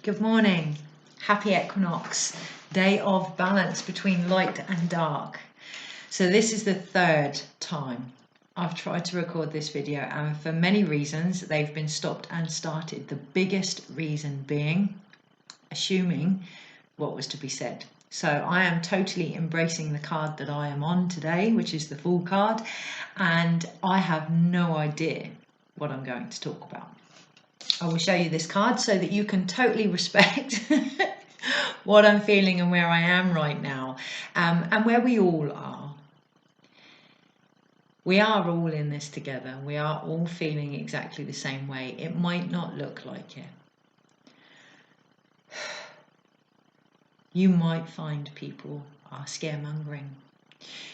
Good morning. Happy Equinox, day of balance between light and dark. So this is the third time I've tried to record this video, and for many reasons they've been stopped and started. The biggest reason being assuming what was to be said. So I am totally embracing the card that I am on today, which is the Fool card, and I have no idea what I'm going to talk about. I will show you this card so that you can totally respect what I'm feeling and where I am right now, and where we all are. We are all in this together. We are all feeling exactly the same way. It might not look like it. You might find people are scaremongering.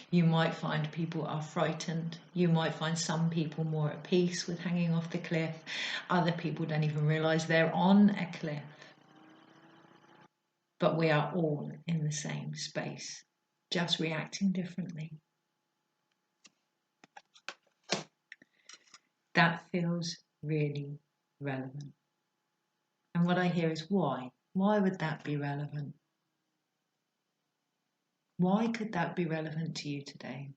You might find people are frightened. You might find some people more at peace with hanging off the cliff. Other people don't even realize they're on a cliff. But we are all in the same space, just reacting differently. That feels really relevant. And what I hear is why? Why would that be relevant? Why could that be relevant to you today?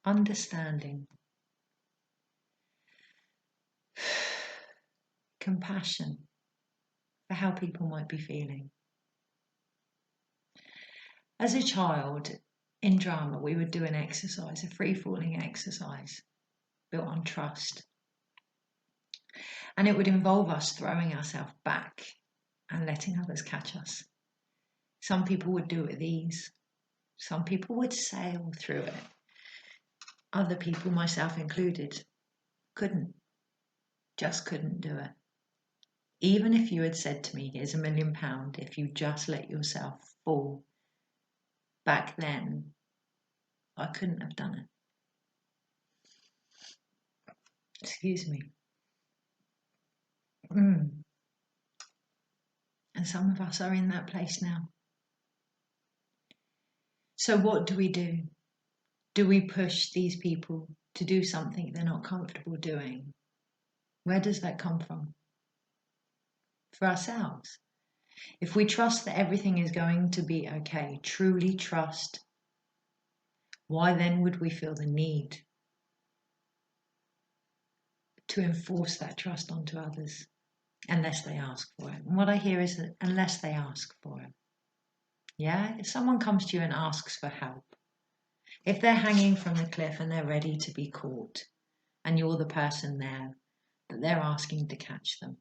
Understanding. Compassion for how people might be feeling. As a child in drama, we would do an exercise, a free-falling exercise built on trust. And it would involve us throwing ourselves back and letting others catch us. Some people would do it with ease. Some people would sail through it. Other people, myself included, couldn't. Just couldn't do it. Even if you had said to me, here's £1 million if you just let yourself fall. Back then, I couldn't have done it. Excuse me. And some of us are in that place now. So what do? Do we push these people to do something they're not comfortable doing? Where does that come from? For ourselves. If we trust that everything is going to be okay, truly trust, why then would we feel the need to enforce that trust onto others unless they ask for it? And what I hear is that unless they ask for it. Yeah, if someone comes to you and asks for help, if they're hanging from the cliff and they're ready to be caught, and you're the person there that they're asking to catch them,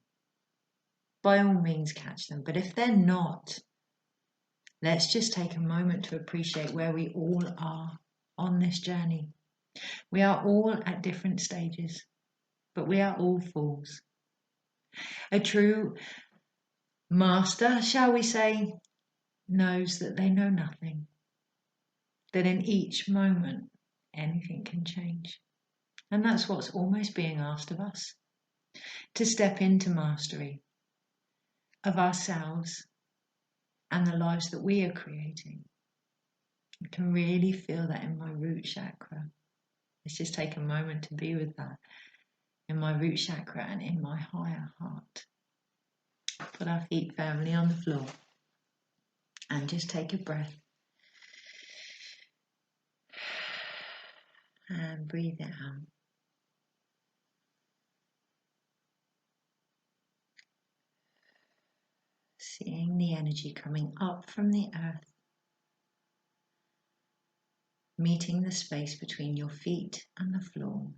by all means catch them. But if they're not, let's just take a moment to appreciate where we all are on this journey. We are all at different stages, but we are all fools. A true master, shall we say, knows that they know nothing, that in each moment anything can change. And that's what's almost being asked of us, to step into mastery of ourselves and the lives that we are creating. I can really feel that in my root chakra. Let's just take a moment to be with that in my root chakra and in my higher heart. Put our feet firmly on the floor and just take a breath and breathe it out. Seeing the energy coming up from the earth, meeting the space between your feet and the floor,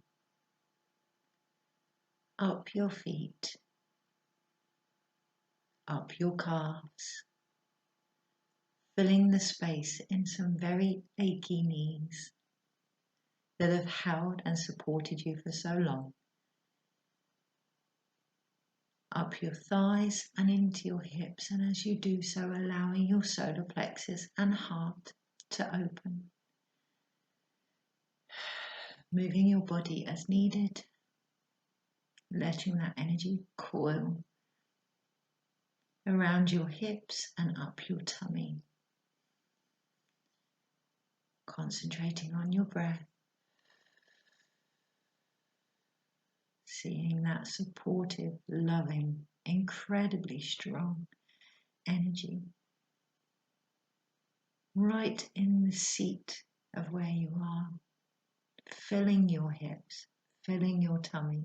up your feet, up your calves, filling the space in some very achy knees that have held and supported you for so long, up your thighs and into your hips, and as you do so, allowing your solar plexus and heart to open, moving your body as needed, letting that energy coil around your hips and up your tummy, concentrating on your breath, seeing that supportive, loving incredibly strong energy right in the seat of where you are, filling your hips, filling your tummy,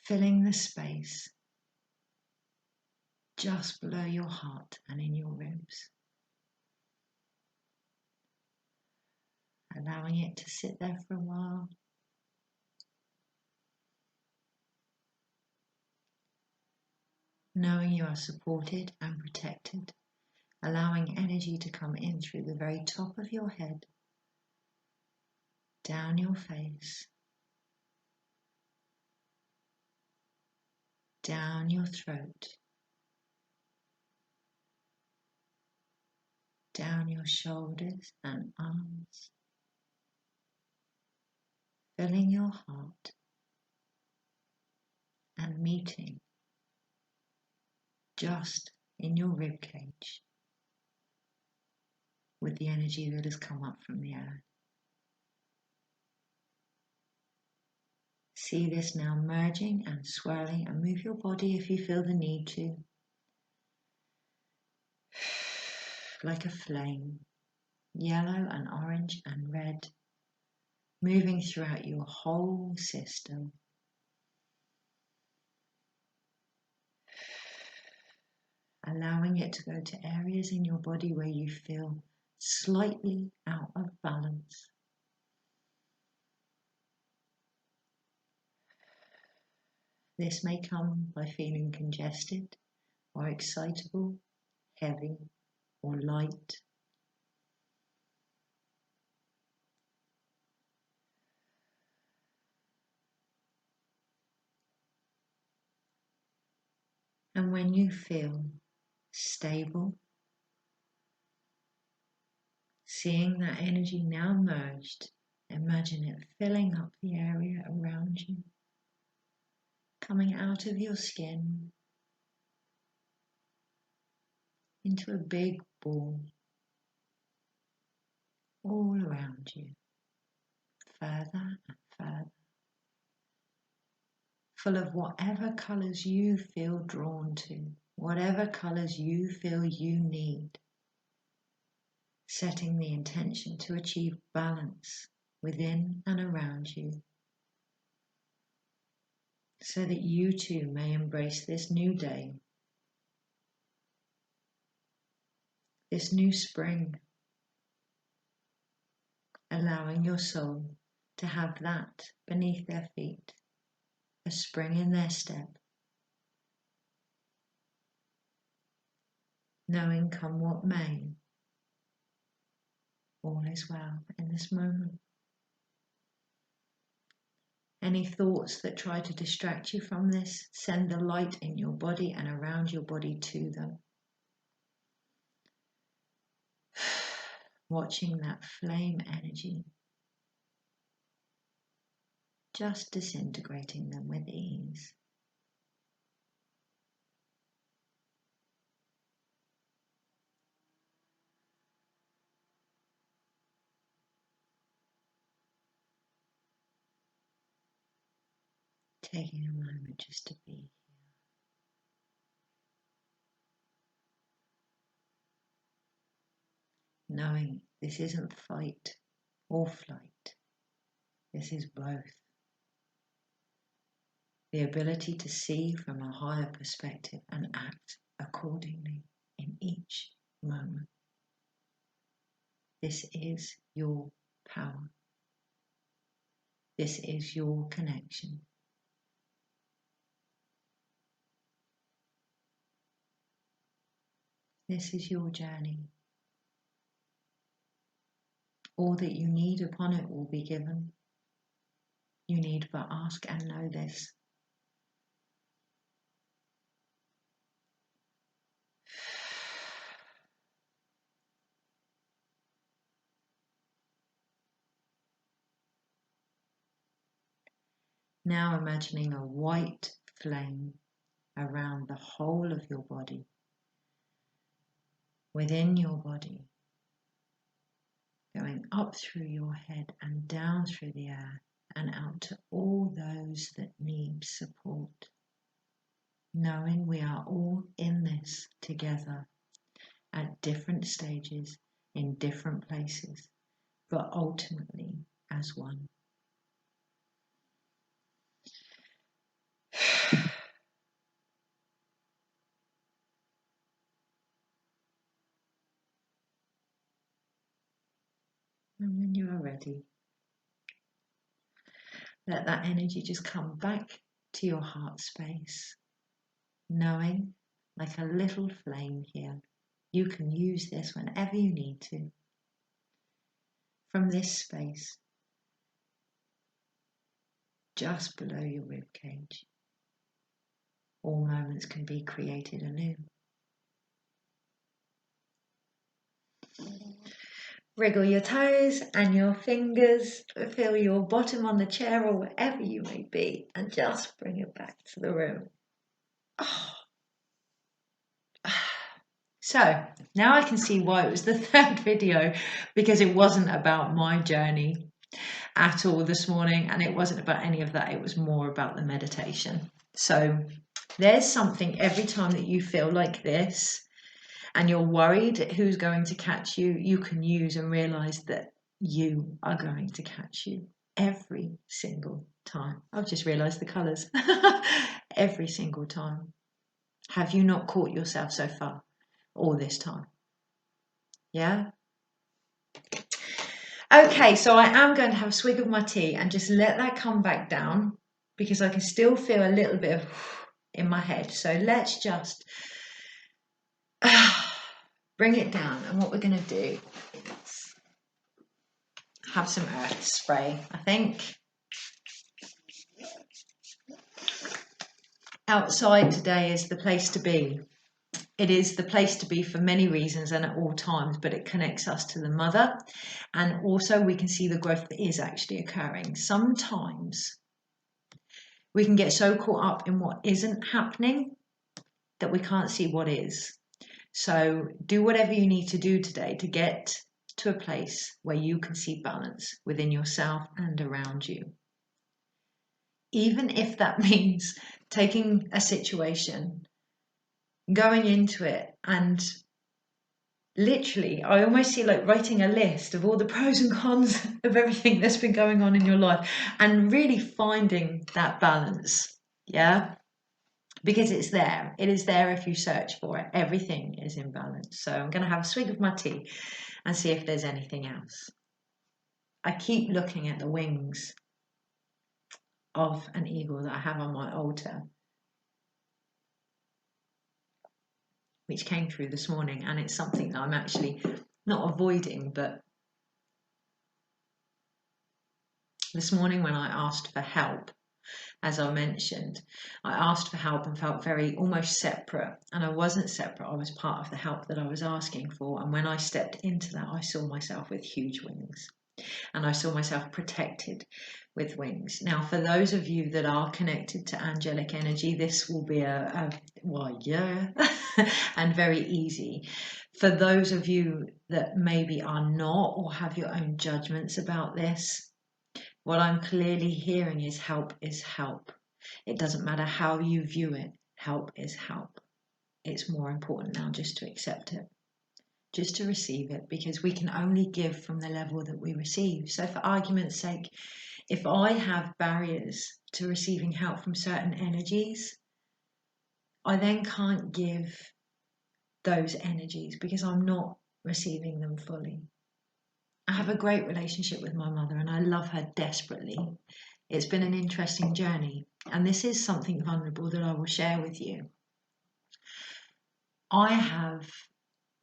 filling the space just below your heart and in your ribs. Allowing it to sit there for a while. Knowing you are supported and protected. Allowing energy to come in through the very top of your head, down your face, down your throat, down your shoulders and arms, filling your heart and meeting just in your rib cage with the energy that has come up from the earth. See this now merging and swirling, and move your body if you feel the need to, like a flame, yellow and orange and red, moving throughout your whole system. Allowing it to go to areas in your body where you feel slightly out of balance. This may come by feeling congested or excitable, heavy or light. And when you feel stable, seeing that energy now merged, imagine it filling up the area around you, coming out of your skin into a big ball all around you, further and further, full of whatever colours you feel drawn to, whatever colours you feel you need, setting the intention to achieve balance within and around you, so that you too may embrace this new day, this new spring, allowing your soul to have that beneath their feet, a spring in their step, knowing come what may, all is well in this moment. Any thoughts that try to distract you from this, send the light in your body and around your body to them. Watching that flame energy, just disintegrating them with ease. Taking a moment just to be here. Knowing this isn't fight or flight. This is both. The ability to see from a higher perspective and act accordingly in each moment. This is your power. This is your connection. This is your journey. All that you need upon it will be given. You need but ask and know this. Now imagining a white flame around the whole of your body, within your body, going up through your head and down through the air and out to all those that need support. knowing we are all in this together at different stages, in different places, but ultimately as one. And when you are ready, let that energy just come back to your heart space, knowing, like a little flame here, you can use this whenever you need to. From this space, just below your rib cage, all moments can be created anew. Wriggle your toes and your fingers, feel your bottom on the chair or wherever you may be, and just bring it back to the room. So now I can see why it was the third video, because it wasn't about my journey at all this morning, and it wasn't about any of that. It was more about the meditation. So there's something every time that you feel like this and you're worried who's going to catch you, you can use and realize that you are going to catch you every single time. I've just realized the colors. Every single time. Have you not caught yourself so far all this time? Yeah? Okay, so I am going to have a swig of my tea and just let that come back down, because I can still feel a little bit of in my head. So let's just bring it down, and what we're going to do is have some earth spray, I think. Outside today is the place to be. It is the place to be for many reasons and at all times, but it connects us to the mother, and also we can see the growth that is actually occurring. Sometimes we can get so caught up in what isn't happening that we can't see what is. So do whatever you need to do today to get to a place where you can see balance within yourself and around you. Even if that means taking a situation, going into it, and literally, I almost see like writing a list of all the pros and cons of everything that's been going on in your life and really finding that balance. Yeah? Because it's there. It is there if you search for it. Everything is in balance. So I'm going to have a swig of my tea and see if there's anything else. I keep looking at the wings of an eagle that I have on my altar, which came through this morning, and it's something that I'm actually not avoiding, but this morning when I asked for help, as I mentioned, I asked for help and felt very almost separate, and I wasn't separate. I was part of the help that I was asking for, and when I stepped into that, I saw myself with huge wings, and I saw myself protected with wings. Now, for those of you that are connected to angelic energy, this will be and very easy. For those of you that maybe are not or have your own judgments about this, what I'm clearly hearing is help is help. It doesn't matter how you view it. Help is help. It's more important now just to accept it, just to receive it, because we can only give from the level that we receive. So for argument's sake, if I have barriers to receiving help from certain energies, I then can't give those energies because I'm not receiving them fully. I have a great relationship with my mother and I love her desperately. It's been an interesting journey, and this is something vulnerable that I will share with you. I have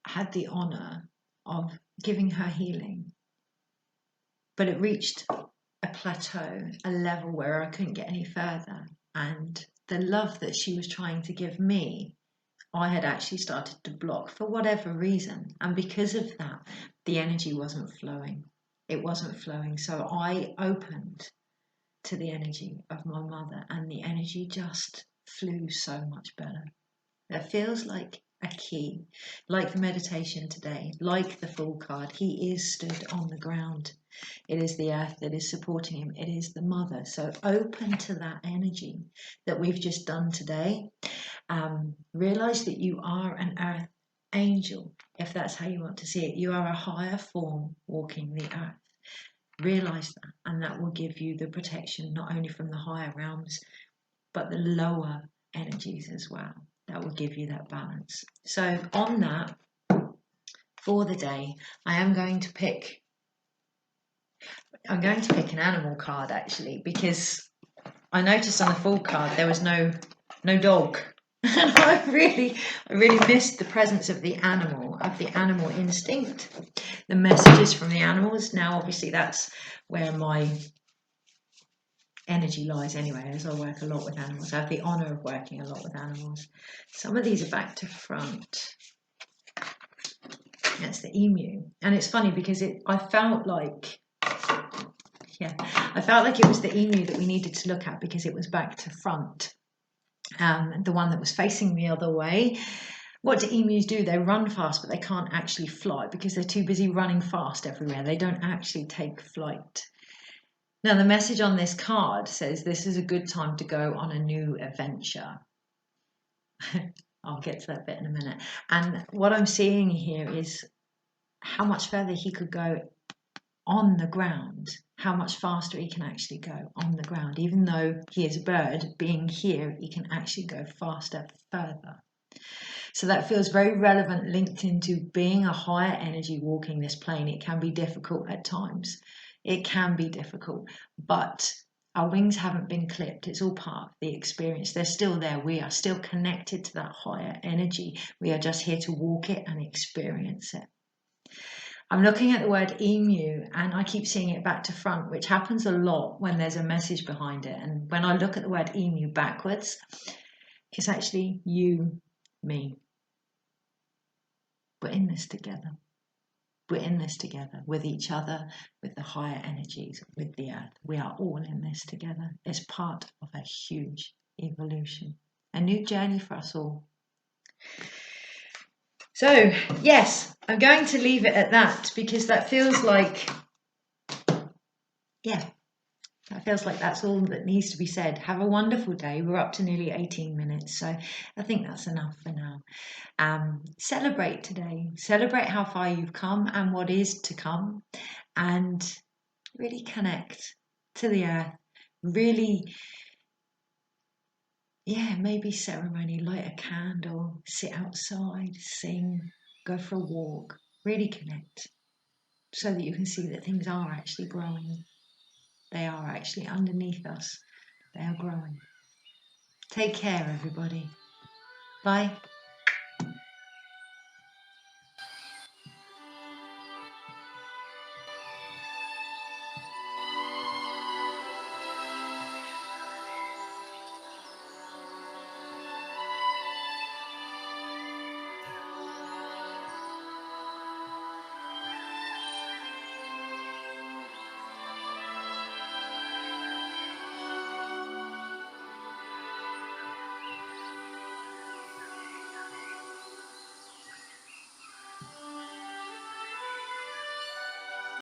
had the honour of giving her healing, but it reached a plateau, a level where I couldn't get any further, and the love that she was trying to give me, I had actually started to block for whatever reason, and because of that, the energy wasn't flowing. It wasn't flowing, so I opened to the energy of my mother, and the energy just flew so much better. It feels like a key, like the meditation today, like the Fool card. He is stood on the ground. It is the earth that is supporting him. It is the mother. So open to that energy that we've just done today, Realize that you are an earth angel, if that's how you want to see it. You are a higher form walking the earth. Realize that, and that will give you the protection not only from the higher realms, but the lower energies as well. That will give you that balance. So on that, for the day, I'm going to pick an animal card, actually, because I noticed on the full card there was no dog. And I really missed the presence of the animal instinct, the messages from the animals. Now, obviously, that's where my energy lies anyway, as I work a lot with animals. I have the honour of working a lot with animals. Some of these are back to front. That's the emu. And it's funny because I felt like it was the emu that we needed to look at because it was back to front. The one that was facing the other way. What do emus do? They run fast, but they can't actually fly because they're too busy running fast everywhere. They don't actually take flight. Now, the message on this card says this is a good time to go on a new adventure. I'll get to that bit in a minute. And what I'm seeing here is how much further he could go on the ground, how much faster he can actually go on the ground. Even though he is a bird, being here, he can actually go faster, further. So that feels very relevant, linked into being a higher energy walking this plane. It can be difficult at times. It can be difficult, but our wings haven't been clipped. It's all part of the experience. They're still there. We are still connected to that higher energy. We are just here to walk it and experience it. I'm looking at the word emu and I keep seeing it back to front, which happens a lot when there's a message behind it. And when I look at the word emu backwards, it's actually you, me. We're in this together. We're in this together with each other, with the higher energies, with the earth. We are all in this together. It's part of a huge evolution, a new journey for us all. So, yes, I'm going to leave it at that because that feels like, that's all that needs to be said. Have a wonderful day. We're up to nearly 18 minutes, so I think that's enough for now. Celebrate today. Celebrate how far you've come and what is to come, and really connect to the earth. Really, maybe ceremony, light a candle, sit outside, sing, go for a walk. Really connect so that you can see that things are actually growing. They are actually underneath us. They are growing. Take care, everybody. Bye.